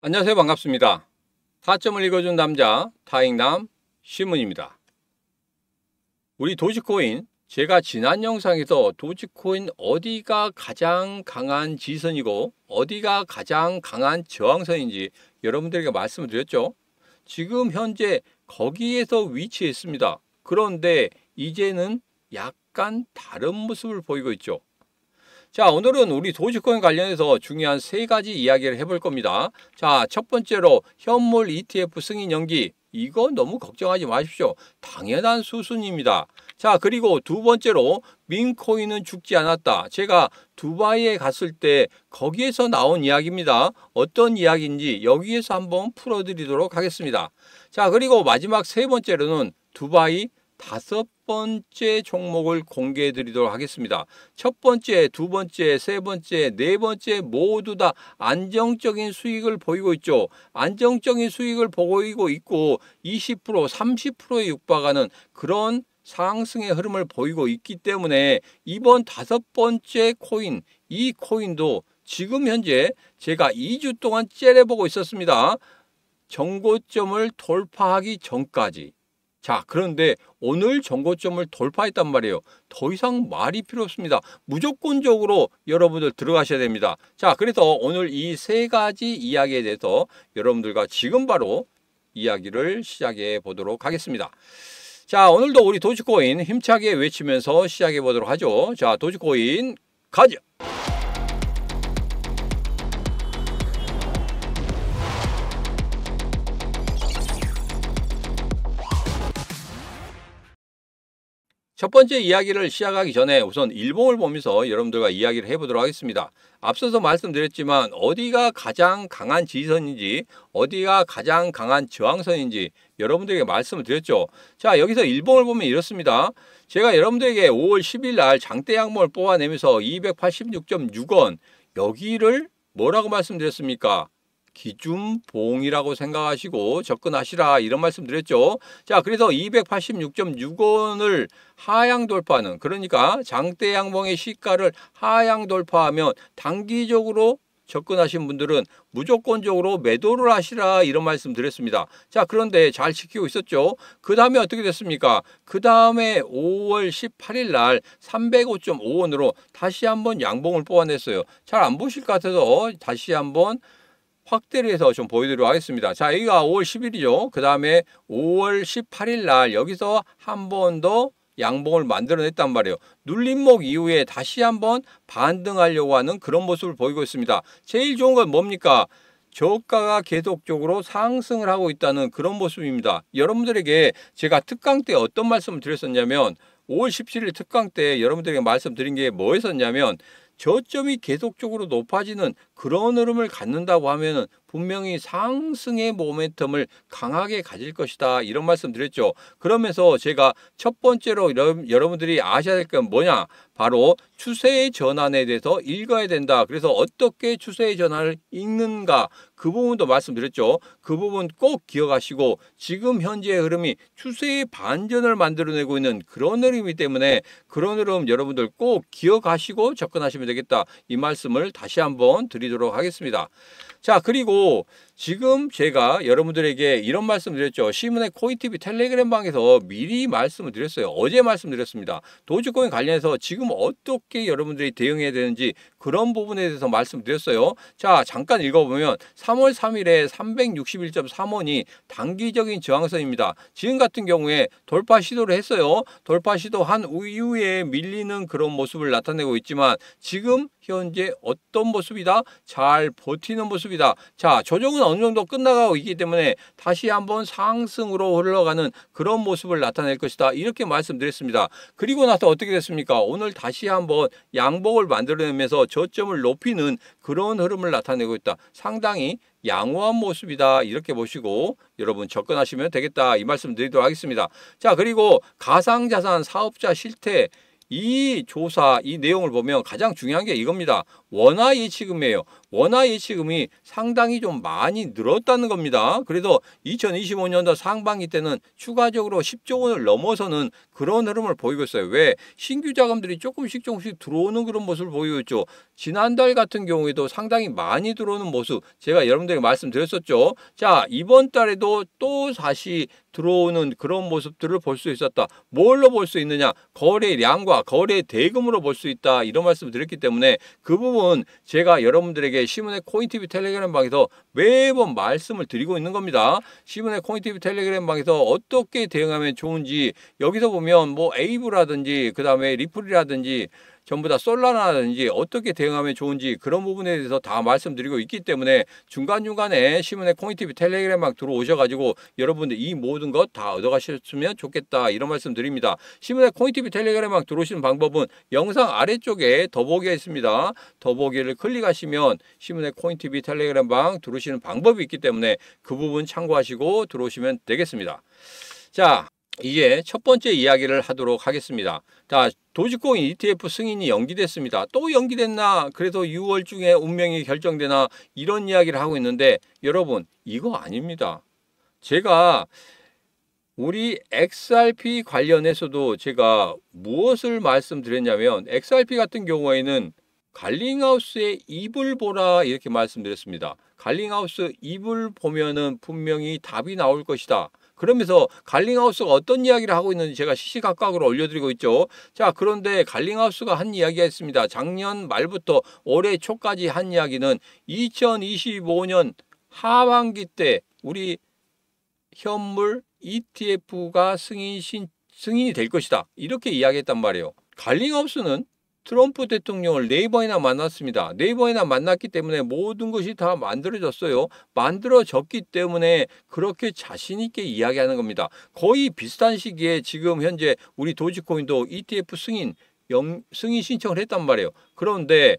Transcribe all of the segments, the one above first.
안녕하세요. 반갑습니다. 타점을 읽어준 남자 타익남 신문입니다. 우리 도지코인, 제가 지난 영상에서 도지코인 어디가 가장 강한 지선이고 어디가 가장 강한 저항선인지 여러분들에게 말씀을 드렸죠. 지금 현재 거기에서 위치했습니다. 그런데 이제는 약간 다른 모습을 보이고 있죠. 자, 오늘은 우리 도지코인 관련해서 중요한 세 가지 이야기를 해볼 겁니다. 자, 첫 번째로 현물 ETF 승인 연기. 이거 너무 걱정하지 마십시오. 당연한 수순입니다. 자, 그리고 두 번째로 민코인은 죽지 않았다. 제가 두바이에 갔을 때 거기에서 나온 이야기입니다. 어떤 이야기인지 여기에서 한번 풀어드리도록 하겠습니다. 자, 그리고 마지막 세 번째로는 두바이 다섯 번째 종목을 공개해 드리도록 하겠습니다. 첫 번째, 두 번째, 세 번째, 네 번째 모두 다 안정적인 수익을 보이고 있죠. 안정적인 수익을 보이고 있고 20%, 30%에 육박하는 그런 상승의 흐름을 보이고 있기 때문에 이번 다섯 번째 코인, 이 코인도 지금 현재 제가 2주 동안 째려보고 있었습니다. 정고점을 돌파하기 전까지. 자, 그런데 오늘 정고점을 돌파했단 말이에요. 더 이상 말이 필요 없습니다. 무조건적으로 여러분들 들어가셔야 됩니다. 자, 그래서 오늘 이 세 가지 이야기에 대해서 여러분들과 지금 바로 이야기를 시작해 보도록 하겠습니다. 자, 오늘도 우리 도지코인 힘차게 외치면서 시작해 보도록 하죠. 자, 도지코인 가자! 첫 번째 이야기를 시작하기 전에 우선 일봉을 보면서 여러분들과 이야기를 해보도록 하겠습니다. 앞서서 말씀드렸지만 어디가 가장 강한 지지선인지 어디가 가장 강한 저항선인지 여러분들에게 말씀을 드렸죠. 자, 여기서 일봉을 보면 이렇습니다. 제가 여러분들에게 5월 10일 날 장대 양봉을 뽑아내면서 286.6원 여기를 뭐라고 말씀드렸습니까? 기준봉이라고 생각하시고 접근하시라 이런 말씀 드렸죠. 자, 그래서 286.6원을 하향 돌파하는, 그러니까 장대 양봉의 시가를 하향 돌파하면 단기적으로 접근하신 분들은 무조건적으로 매도를 하시라 이런 말씀 드렸습니다. 자, 그런데 잘 지키고 있었죠. 그 다음에 어떻게 됐습니까? 그 다음에 5월 18일 날 305.5원으로 다시 한번 양봉을 뽑아냈어요. 잘 안 보실 것 같아서 다시 한번 확대를 해서 좀 보여드리도록 하겠습니다. 자, 여기가 5월 10일이죠. 그 다음에 5월 18일 날 여기서 한 번 더 양봉을 만들어냈단 말이에요. 눌림목 이후에 다시 한번 반등하려고 하는 그런 모습을 보이고 있습니다. 제일 좋은 건 뭡니까? 저가가 계속적으로 상승을 하고 있다는 그런 모습입니다. 여러분들에게 제가 특강 때 어떤 말씀을 드렸었냐면 5월 17일 특강 때 여러분들에게 말씀드린 게 뭐였었냐면 저점이 계속적으로 높아지는 그런 흐름을 갖는다고 하면은 분명히 상승의 모멘텀을 강하게 가질 것이다 이런 말씀 드렸죠. 그러면서 제가 첫 번째로 여러분들이 아셔야 될 건 뭐냐, 바로 추세의 전환에 대해서 읽어야 된다. 그래서 어떻게 추세의 전환을 읽는가, 그 부분도 말씀드렸죠. 그 부분 꼭 기억하시고 지금 현재의 흐름이 추세의 반전을 만들어내고 있는 그런 흐름이기 때문에 그런 흐름 여러분들 꼭 기억하시고 접근하시면 되겠다, 이 말씀을 다시 한번 드리도록 하겠습니다. 자, 그리고 지금 제가 여러분들에게 이런 말씀 드렸죠. 시문의 코이TV 텔레그램 방에서 미리 말씀을 드렸어요. 어제 말씀드렸습니다. 도지코인 관련해서 지금 어떻게 여러분들이 대응해야 되는지 그런 부분에 대해서 말씀드렸어요. 자, 잠깐 읽어보면 3월 3일에 361.3원이 단기적인 저항선입니다. 지금 같은 경우에 돌파 시도를 했어요. 돌파 시도한 이후에 밀리는 그런 모습을 나타내고 있지만 지금 현재 어떤 모습이다? 잘 버티는 모습이다. 자, 조정은 어느 정도 끝나가고 있기 때문에 다시 한번 상승으로 흘러가는 그런 모습을 나타낼 것이다, 이렇게 말씀드렸습니다. 그리고 나서 어떻게 됐습니까? 오늘 다시 한번 양봉을 만들어내면서 저점을 높이는 그런 흐름을 나타내고 있다. 상당히 양호한 모습이다, 이렇게 보시고 여러분 접근하시면 되겠다, 이 말씀 드리도록 하겠습니다. 자, 그리고 가상자산 사업자 실태, 이 조사, 이 내용을 보면 가장 중요한 게 이겁니다. 원화 예치금이에요. 원화 예치금이 상당히 좀 많이 늘었다는 겁니다. 그래서 2025년도 상반기 때는 추가적으로 10조 원을 넘어서는 그런 흐름을 보이고 있어요. 왜? 신규 자금들이 조금씩 들어오는 그런 모습을 보이고 있죠. 지난달 같은 경우에도 상당히 많이 들어오는 모습 제가 여러분들에게 말씀드렸었죠. 자, 이번 달에도 또 다시 들어오는 그런 모습들을 볼 수 있었다. 뭘로 볼 수 있느냐? 거래량과 거래 대금으로 볼 수 있다. 이런 말씀을 드렸기 때문에 그 부분 제가 여러분들에게 시문의 코인TV 텔레그램 방에서 매번 말씀을 드리고 있는 겁니다. 시문의 코인TV 텔레그램 방에서 어떻게 대응하면 좋은지 여기서 보면 뭐 에이브라든지 그 다음에 리플이라든지 전부 다 솔라나라든지 어떻게 대응하면 좋은지 그런 부분에 대해서 다 말씀드리고 있기 때문에 중간중간에 시문의 코인TV 텔레그램방 들어오셔가지고 여러분들 이 모든 것 다 얻어가셨으면 좋겠다 이런 말씀 드립니다. 시문의 코인TV 텔레그램방 들어오시는 방법은 영상 아래쪽에 더보기가 있습니다. 더보기를 클릭하시면 시문의 코인TV 텔레그램방 들어오시는 방법이 있기 때문에 그 부분 참고하시고 들어오시면 되겠습니다. 자, 이제 첫 번째 이야기를 하도록 하겠습니다. 자, 도지코인 ETF 승인이 연기됐습니다. 또 연기됐나? 그래서 6월 중에 운명이 결정되나? 이런 이야기를 하고 있는데 여러분 이거 아닙니다. 제가 우리 XRP 관련해서도 제가 무엇을 말씀드렸냐면 XRP 같은 경우에는 갈링하우스의 입을 보라 이렇게 말씀드렸습니다. 갈링하우스 입을 보면은 분명히 답이 나올 것이다. 그러면서 갈링하우스가 어떤 이야기를 하고 있는지 제가 시시각각으로 올려드리고 있죠. 자, 그런데 갈링하우스가 한 이야기가 있습니다. 작년 말부터 올해 초까지 한 이야기는 2025년 하반기 때 우리 현물 ETF가 승인이 될 것이다. 이렇게 이야기했단 말이에요. 갈링하우스는 트럼프 대통령을 4번이나 만났습니다. 4번이나 만났기 때문에 모든 것이 다 만들어졌어요. 만들어졌기 때문에 그렇게 자신 있게 이야기하는 겁니다. 거의 비슷한 시기에 지금 현재 우리 도지코인도 ETF 승인 신청을 했단 말이에요. 그런데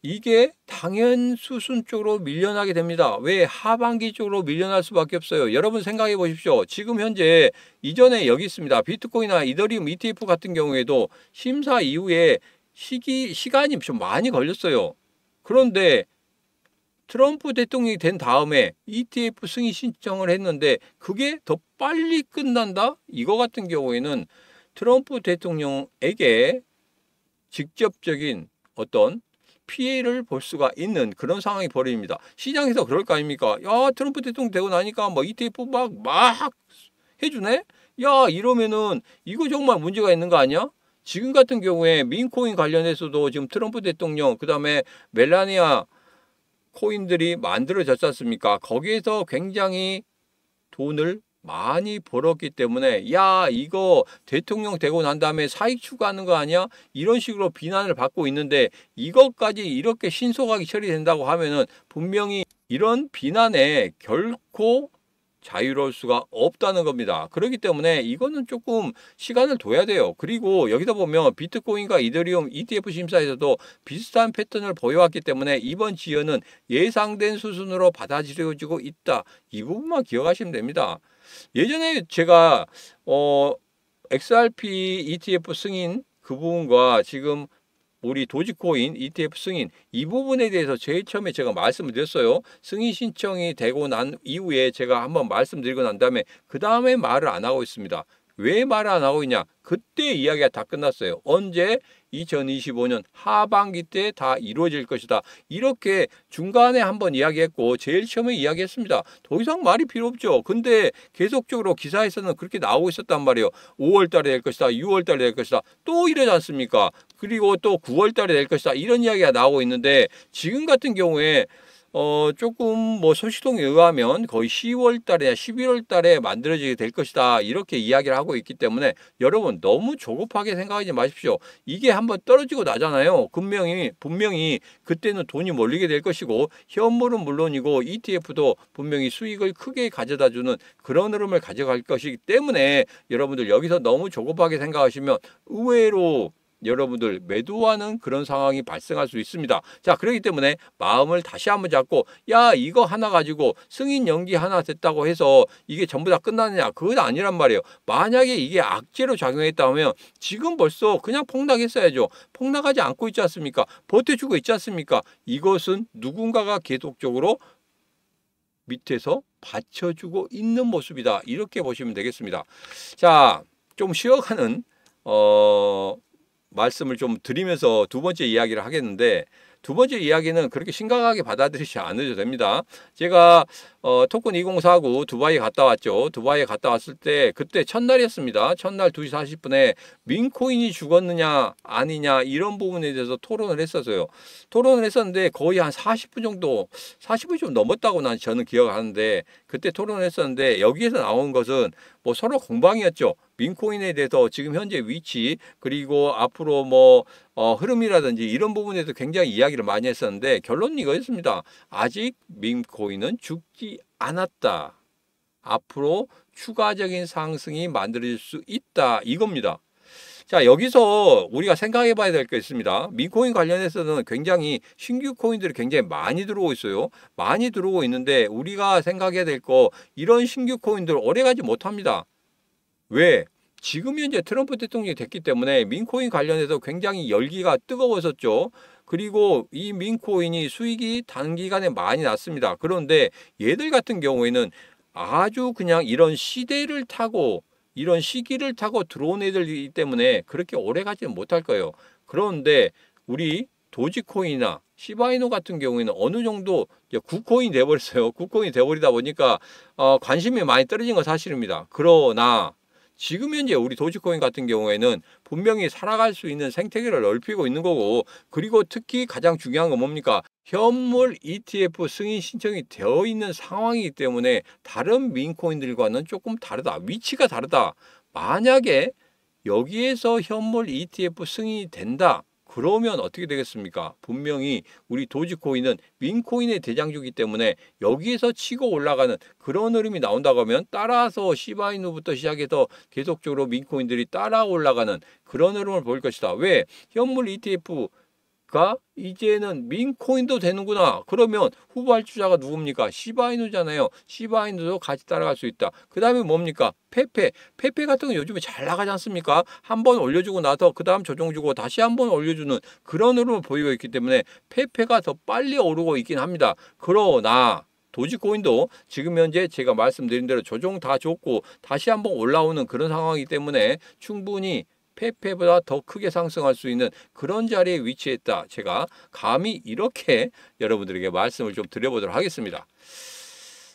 이게 당연 수순 쪽으로 밀려나게 됩니다. 왜? 하반기 쪽으로 밀려날 수밖에 없어요. 여러분 생각해 보십시오. 지금 현재 이전에 여기 있습니다. 비트코인이나 이더리움 ETF 같은 경우에도 심사 이후에 시간이 좀 많이 걸렸어요. 그런데 트럼프 대통령이 된 다음에 ETF 승인 신청을 했는데 그게 더 빨리 끝난다? 이거 같은 경우에는 트럼프 대통령에게 직접적인 어떤 피해를 볼 수가 있는 그런 상황이 벌어집니다. 시장에서 그럴 거 아닙니까? 야, 트럼프 대통령 되고 나니까 뭐 ETF 막 해주네? 야, 이러면은 이거 정말 문제가 있는 거 아니야? 지금 같은 경우에 민코인 관련해서도 지금 트럼프 대통령 그 다음에 멜라니아 코인들이 만들어졌지 않습니까? 거기에서 굉장히 돈을 많이 벌었기 때문에 야, 이거 대통령 되고 난 다음에 사익 추구하는 거 아니야? 이런 식으로 비난을 받고 있는데 이것까지 이렇게 신속하게 처리된다고 하면은 분명히 이런 비난에 결코 자유로울 수가 없다는 겁니다. 그렇기 때문에 이거는 조금 시간을 둬야 돼요. 그리고 여기서 보면 비트코인과 이더리움 ETF 심사에서도 비슷한 패턴을 보여왔기 때문에 이번 지연은 예상된 수준으로 받아들여지고 있다. 이 부분만 기억하시면 됩니다. 예전에 제가 XRP ETF 승인 그 부분과 지금 우리 도지코인 ETF 승인 이 부분에 대해서 제일 처음에 제가 말씀을 드렸어요. 승인 신청이 되고 난 이후에 제가 한번 말씀드리고 난 다음에 그 다음에 말을 안 하고 있습니다. 왜 말을 안 하고 있냐? 그때 이야기가 다 끝났어요. 언제? 2025년 하반기 때 다 이루어질 것이다. 이렇게 중간에 한번 이야기했고 제일 처음에 이야기했습니다. 더 이상 말이 필요 없죠. 근데 계속적으로 기사에서는 그렇게 나오고 있었단 말이에요. 5월 달에 될 것이다. 6월 달에 될 것이다. 또 이러지 않습니까? 그리고 또 9월 달에 될 것이다. 이런 이야기가 나오고 있는데 지금 같은 경우에 조금 뭐 소식통에 의하면 거의 10월 달이나 11월 달에 만들어지게 될 것이다. 이렇게 이야기를 하고 있기 때문에 여러분 너무 조급하게 생각하지 마십시오. 이게 한번 떨어지고 나잖아요. 분명히 그때는 돈이 몰리게 될 것이고 현물은 물론이고 ETF도 분명히 수익을 크게 가져다주는 그런 흐름을 가져갈 것이기 때문에 여러분들 여기서 너무 조급하게 생각하시면 의외로 여러분들 매도하는 그런 상황이 발생할 수 있습니다. 자, 그렇기 때문에 마음을 다시 한번 잡고, 야, 이거 하나 가지고 승인 연기 하나 됐다고 해서 이게 전부 다 끝나느냐? 그건 아니란 말이에요. 만약에 이게 악재로 작용했다면 지금 벌써 그냥 폭락했어야죠. 폭락하지 않고 있지 않습니까? 버텨주고 있지 않습니까? 이것은 누군가가 계속적으로 밑에서 받쳐주고 있는 모습이다. 이렇게 보시면 되겠습니다. 자, 좀 쉬어가는 말씀을 좀 드리면서 두 번째 이야기를 하겠는데, 두 번째 이야기는 그렇게 심각하게 받아들이지 않으셔도 됩니다. 제가 토큰 2049 두바이에 갔다 왔죠. 두바이에 갔다 왔을 때 그때 첫날이었습니다. 첫날 2시 40분에 민코인이 죽었느냐 아니냐 이런 부분에 대해서 토론을 했었어요. 토론을 했었는데 거의 한 40분 정도, 40분이 좀 넘었다고 저는 기억하는데, 그때 토론을 했었는데 여기에서 나온 것은 뭐 서로 공방이었죠. 민코인에 대해서 지금 현재 위치, 그리고 앞으로 뭐 흐름이라든지 이런 부분에서 굉장히 이야기를 많이 했었는데 결론은 이거였습니다. 아직 민코인은 죽지 않았다. 앞으로 추가적인 상승이 만들어질 수 있다. 이겁니다. 자, 여기서 우리가 생각해 봐야 될 게 있습니다. 민코인 관련해서는 굉장히 신규 코인들이 굉장히 많이 들어오고 있어요. 많이 들어오고 있는데 우리가 생각해야 될 거, 이런 신규 코인들 오래가지 못합니다. 왜? 지금 현재 트럼프 대통령이 됐기 때문에 민코인 관련해서 굉장히 열기가 뜨거워졌죠. 그리고 이 민코인이 수익이 단기간에 많이 났습니다. 그런데 얘들 같은 경우에는 아주 그냥 이런 시대를 타고, 이런 시기를 타고 들어온 애들이기 때문에 그렇게 오래 가지는 못할 거예요. 그런데 우리 도지코인이나 시바이노 같은 경우에는 어느 정도 이제 구코인 돼버렸어요. 구코인 돼버리다 보니까 관심이 많이 떨어진 건 사실입니다. 그러나 지금 현재 우리 도지코인 같은 경우에는 분명히 살아갈 수 있는 생태계를 넓히고 있는 거고, 그리고 특히 가장 중요한 건 뭡니까? 현물 ETF 승인 신청이 되어 있는 상황이기 때문에 다른 민코인들과는 조금 다르다. 위치가 다르다. 만약에 여기에서 현물 ETF 승인이 된다. 그러면 어떻게 되겠습니까? 분명히 우리 도지코인은 민코인의 대장주이기 때문에 여기에서 치고 올라가는 그런 흐름이 나온다고 하면 따라서 시바이누부터 시작해서 계속적으로 민코인들이 따라 올라가는 그런 흐름을 보일 것이다. 왜? 현물 ETF가 이제는 민코인도 되는구나. 그러면 후발주자가 누굽니까? 시바이누잖아요. 시바이누도 같이 따라갈 수 있다. 그 다음에 뭡니까? 페페. 페페 같은 거 요즘에 잘 나가지 않습니까? 한번 올려주고 나서 그 다음 조정 주고 다시 한번 올려주는 그런 흐름을 보이고 있기 때문에 페페가 더 빨리 오르고 있긴 합니다. 그러나 도지코인도 지금 현재 제가 말씀드린 대로 조정 다 줬고 다시 한번 올라오는 그런 상황이기 때문에 충분히 페페보다 더 크게 상승할 수 있는 그런 자리에 위치했다. 제가 감히 이렇게 여러분들에게 말씀을 좀 드려보도록 하겠습니다.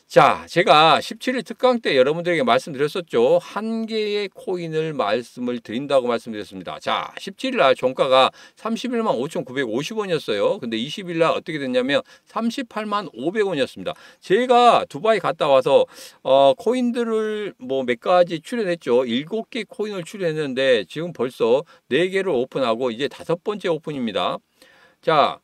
자, 제가 17일 특강 때 여러분들에게 말씀드렸었죠. 한 개의 코인을 말씀을 드린다고 말씀드렸습니다. 자, 17일 날 종가가 31만 5,950원이었어요. 근데 20일 날 어떻게 됐냐면 38만 500원이었습니다. 제가 두바이 갔다 와서 코인들을 뭐 몇 가지 출연했죠. 7개 코인을 출연했는데 지금 벌써 4개를 오픈하고 이제 5번째 오픈입니다. 자,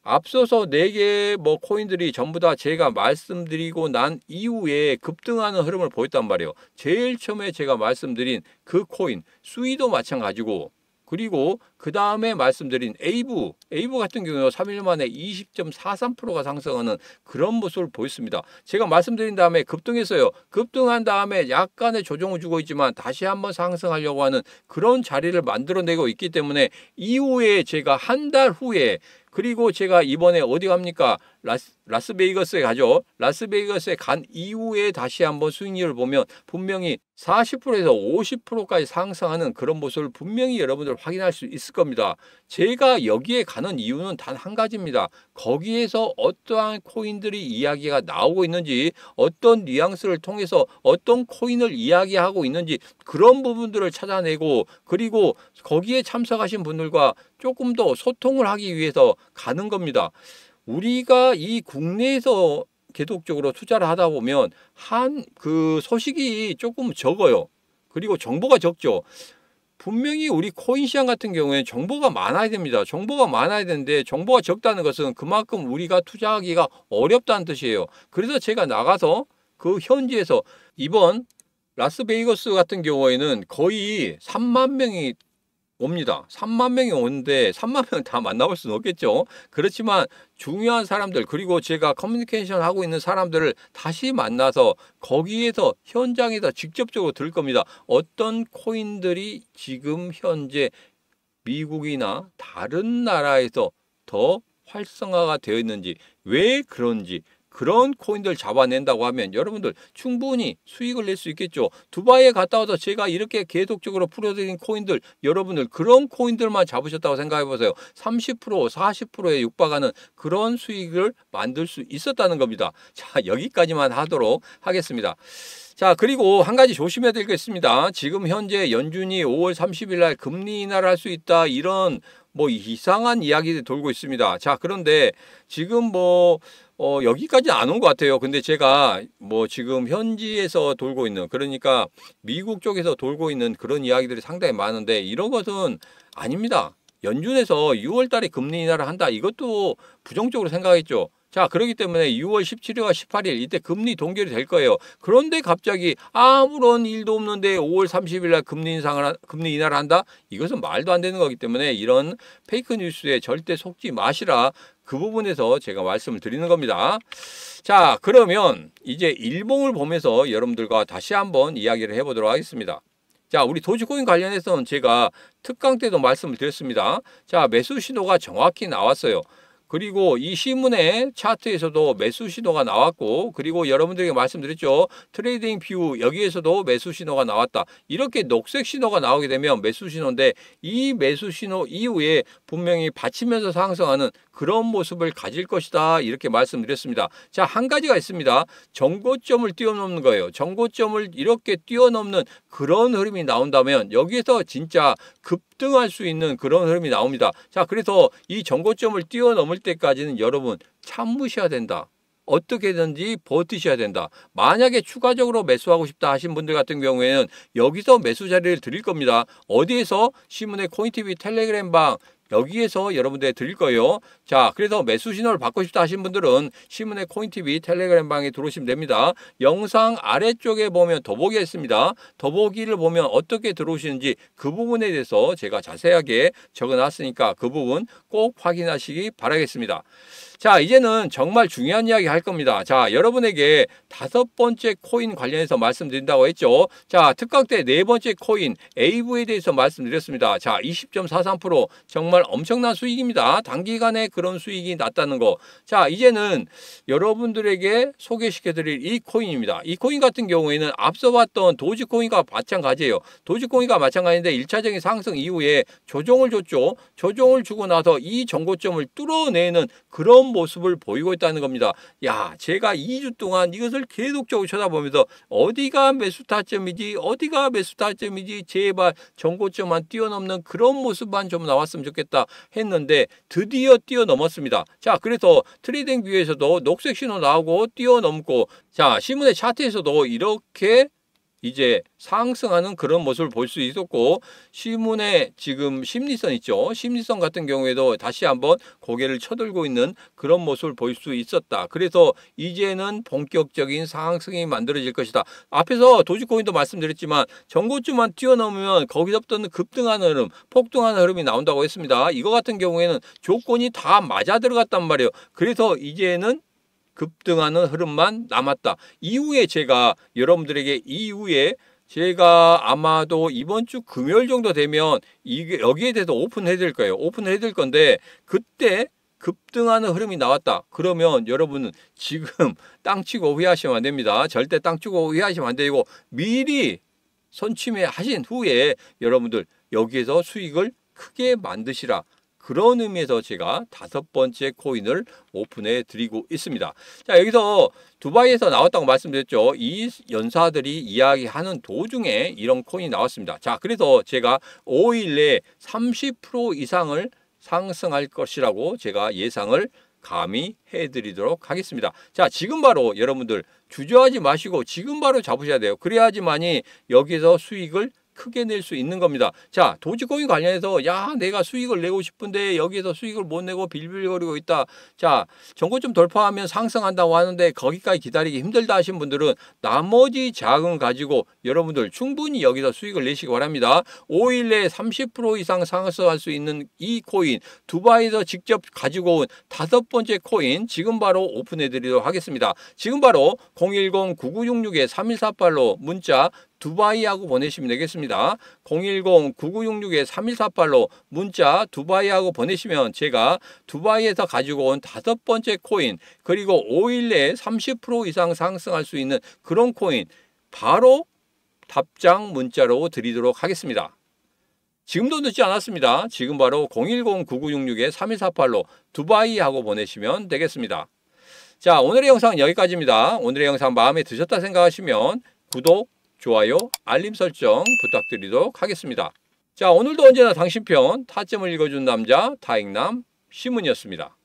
앞서서 4개 뭐 코인들이 전부 다 제가 말씀드리고 난 이후에 급등하는 흐름을 보였단 말이에요. 제일 처음에 제가 말씀드린 그 코인 수이도 마찬가지고, 그리고 그 다음에 말씀드린 에이브 같은 경우는 3일 만에 20.43%가 상승하는 그런 모습을 보였습니다. 제가 말씀드린 다음에 급등했어요. 급등한 다음에 약간의 조정을 주고 있지만 다시 한번 상승하려고 하는 그런 자리를 만들어내고 있기 때문에 이후에 제가 한 달 후에, 그리고 제가 이번에 어디 갑니까? 라스베이거스에 가죠. 라스베이거스에 간 이후에 다시 한번 수익률을 보면 분명히 40%에서 50%까지 상승하는 그런 모습을 분명히 여러분들 확인할 수 있을 겁니다. 제가 여기에 가는 이유는 단 한 가지입니다. 거기에서 어떠한 코인들이 이야기가 나오고 있는지, 어떤 뉘앙스를 통해서 어떤 코인을 이야기하고 있는지 그런 부분들을 찾아내고, 그리고 거기에 참석하신 분들과 조금 더 소통을 하기 위해서 가는 겁니다. 우리가 이 국내에서 계속적으로 투자를 하다 보면 그 소식이 조금 적어요. 그리고 정보가 적죠. 분명히 우리 코인 시장 같은 경우에 정보가 많아야 됩니다. 정보가 많아야 되는데 정보가 적다는 것은 그만큼 우리가 투자하기가 어렵다는 뜻이에요. 그래서 제가 나가서 그 현지에서 이번 라스베이거스 같은 경우에는 거의 3만 명이 옵니다. 3만 명이 오는데 3만 명 다 만나볼 수는 없겠죠. 그렇지만 중요한 사람들 그리고 제가 커뮤니케이션 하고 있는 사람들을 다시 만나서 거기에서 현장에서 직접적으로 들을 겁니다. 어떤 코인들이 지금 현재 미국이나 다른 나라에서 더 활성화가 되어 있는지 왜 그런지 그런 코인들 잡아낸다고 하면 여러분들 충분히 수익을 낼 수 있겠죠. 두바이에 갔다 와서 제가 이렇게 계속적으로 풀어드린 코인들 여러분들 그런 코인들만 잡으셨다고 생각해 보세요. 30% 40%에 육박하는 그런 수익을 만들 수 있었다는 겁니다. 자, 여기까지만 하도록 하겠습니다. 자, 그리고 한 가지 조심해야 될 게 있습니다. 지금 현재 연준이 5월 30일 날 금리 인하를 할 수 있다 이런 이상한 이야기들이 돌고 있습니다. 자, 그런데 지금 여기까지는 안 온 것 같아요. 근데 제가 지금 현지에서 돌고 있는 그러니까 미국 쪽에서 돌고 있는 그런 이야기들이 상당히 많은데 이런 것은 아닙니다. 연준에서 6월 달에 금리 인하를 한다. 이것도 부정적으로 생각했죠. 자, 그렇기 때문에 6월 17일과 18일 이때 금리 동결이 될 거예요. 그런데 갑자기 아무런 일도 없는데 5월 30일 날 금리 인하를 한다? 이것은 말도 안 되는 거기 때문에 이런 페이크 뉴스에 절대 속지 마시라. 그 부분에서 제가 말씀을 드리는 겁니다. 자, 그러면 이제 일봉을 보면서 여러분들과 다시 한번 이야기를 해보도록 하겠습니다. 자, 우리 도지코인 관련해서는 제가 특강 때도 말씀을 드렸습니다. 자, 매수 신호가 정확히 나왔어요. 그리고 이 신문의 차트에서도 매수 신호가 나왔고 그리고 여러분들에게 말씀드렸죠. 트레이딩 뷰 여기에서도 매수 신호가 나왔다. 이렇게 녹색 신호가 나오게 되면 매수 신호인데 이 매수 신호 이후에 분명히 받치면서 상승하는 그런 모습을 가질 것이다. 이렇게 말씀드렸습니다. 자, 한 가지가 있습니다. 정고점을 뛰어넘는 거예요. 정고점을 이렇게 뛰어넘는 그런 흐름이 나온다면 여기에서 진짜 급등할 수 있는 그런 흐름이 나옵니다. 자, 그래서 이 정고점을 뛰어넘을 때까지는 여러분 참으셔야 된다. 어떻게든지 버티셔야 된다. 만약에 추가적으로 매수하고 싶다 하신 분들 같은 경우에는 여기서 매수 자리를 드릴 겁니다. 어디에서? 신문의 코인TV 텔레그램 방 여기에서 여러분들 드릴 거예요. 자, 그래서 매수 신호를 받고 싶다 하신 분들은 신문의 코인TV 텔레그램 방에 들어오시면 됩니다. 영상 아래쪽에 보면 더보기가 있습니다. 더보기를 보면 어떻게 들어오시는지 그 부분에 대해서 제가 자세하게 적어놨으니까 그 부분 꼭 확인하시기 바라겠습니다. 자, 이제는 정말 중요한 이야기 할 겁니다. 자, 여러분에게 5번째 코인 관련해서 말씀드린다고 했죠. 자, 특강 때 4번째 코인 AV에 대해서 말씀드렸습니다. 자, 20.43% 정말 엄청난 수익입니다. 단기간에 그런 수익이 났다는 거. 자, 이제는 여러분들에게 소개시켜드릴 이 코인입니다. 이 코인 같은 경우에는 앞서 봤던 도지코인과 마찬가지예요. 도지코인과 마찬가지인데 1차적인 상승 이후에 조정을 줬죠. 조정을 주고 나서 이 정고점을 뚫어내는 그런 모습을 보이고 있다는 겁니다. 야, 제가 2주 동안 이것을 계속적으로 쳐다보면서 어디가 매수 타점이지 어디가 매수 타점이지 제발 정고점만 뛰어넘는 그런 모습만 좀 나왔으면 좋겠다 했는데 드디어 뛰어넘었습니다. 자, 그래서 트레이딩 뷰에서도 녹색 신호 나오고 뛰어넘고 자, 신문의 차트에서도 이렇게 이제 상승하는 그런 모습을 볼 수 있었고 신문에 지금 심리선 있죠. 심리선 같은 경우에도 다시 한번 고개를 쳐들고 있는 그런 모습을 볼 수 있었다. 그래서 이제는 본격적인 상승이 만들어질 것이다. 앞에서 도지코인도 말씀드렸지만 정고점만 뛰어넘으면 거기서부터는 급등하는 흐름, 폭등하는 흐름이 나온다고 했습니다. 이거 같은 경우에는 조건이 다 맞아 들어갔단 말이에요. 그래서 이제는 급등하는 흐름만 남았다. 이후에 제가 여러분들에게 제가 아마도 이번 주 금요일 정도 되면 여기에 대해서 오픈해 드릴 거예요. 오픈해 드릴 건데 그때 급등하는 흐름이 나왔다. 그러면 여러분은 지금 땅치고 후회하시면 안 됩니다. 절대 땅치고 후회하시면 안 되고 미리 선취매 하신 후에 여러분들 여기에서 수익을 크게 만드시라. 그런 의미에서 제가 5번째 코인을 오픈해 드리고 있습니다. 자, 여기서 두바이에서 나왔다고 말씀드렸죠. 이 연사들이 이야기하는 도중에 이런 코인이 나왔습니다. 자, 그래서 제가 5일 내에 30% 이상을 상승할 것이라고 제가 예상을 감히 해드리도록 하겠습니다. 자, 지금 바로 여러분들 주저하지 마시고 지금 바로 잡으셔야 돼요. 그래야지만이 여기서 수익을 크게 낼 수 있는 겁니다. 자, 도지코인 관련해서 야, 내가 수익을 내고 싶은데 여기에서 수익을 못 내고 빌빌거리고 있다. 자, 전고점 돌파하면 상승한다고 하는데 거기까지 기다리기 힘들다 하신 분들은 나머지 자금 가지고 여러분들 충분히 여기서 수익을 내시기 바랍니다. 5일 내에 30% 이상 상승할 수 있는 이 코인, 두바이에서 직접 가지고 온 5번째 코인 지금 바로 오픈해 드리도록 하겠습니다. 지금 바로 010-9966-3148로 문자 두바이하고 보내시면 되겠습니다. 010-9966-3148로 문자 두바이하고 보내시면 제가 두바이에서 가지고 온 5번째 코인, 그리고 5일 내에 30% 이상 상승할 수 있는 그런 코인 바로 답장 문자로 드리도록 하겠습니다. 지금도 늦지 않았습니다. 지금 바로 010-9966-3148로 두바이하고 보내시면 되겠습니다. 자, 오늘의 영상 여기까지입니다. 오늘의 영상 마음에 드셨다 생각하시면 구독, 좋아요, 알림 설정 부탁드리도록 하겠습니다. 자, 오늘도 언제나 당신 편 타점을 읽어준 남자 타익남 시문이었습니다.